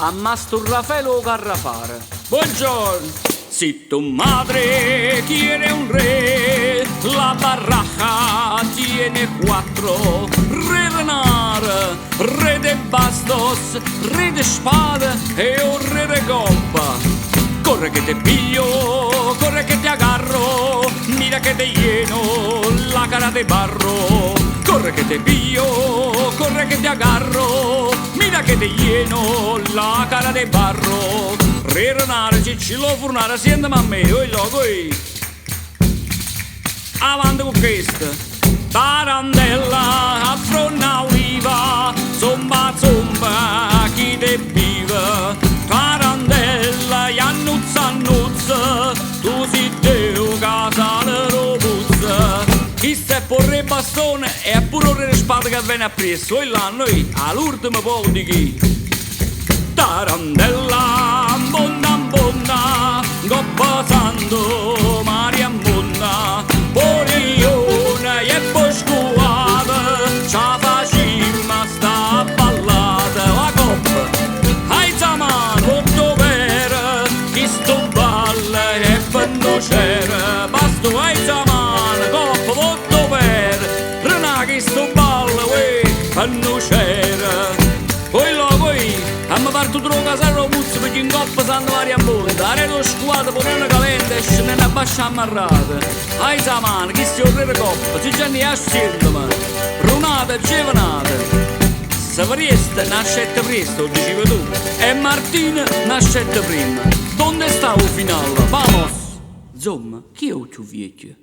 a Mastro Raffaele Carrafare. Buongiorno! Si tu madre quiere un re, la baraja tiene 4. Re Renar, re de bastos, re de espada e un re de coppa. Corre que te pillo, corre que te agarro, mira que te lleno la cara de barro. Corre que te pillo, corre que te agarro, mira que te lleno la cara de barro. Re Renar, ciccillo furnare, sientami a me, oi loco, avanti con questa. Tarantella, affronna uliva, zomba zomba, chi te vive. Tarantella, annuzza annuzza, tu si teo casale robuzza. Chi sta porre il bastone e pure le spade che viene appresso, e là noi all'ultimo po' di chi. Tarantella, bonna bonna, coppa santo, Maria bonna, Poriglione e Boscuata, c'ha facimma sta ballata, la coppa, hai zamano, tutto vero, chi sto balla e fanno c'era, basta hai zamano, coppa, tutto vero, Renà chi sto balla, fanno c'era. Poi lo poi, abbiamo fatto droga a Robuzzo perché in coppa sanno varie abbonda. Arredo lo squadro, pure una calenda e ce ne abbascia ammarrata. Hai sa mano, chi si orrere coppa, si già ne ha scelto, ma runata e gevanata. Se fareste nascette presto, dicevi tu, e Martina nascette prima. Dove sta il finale? Vamos! Insomma, chi è il più vecchio?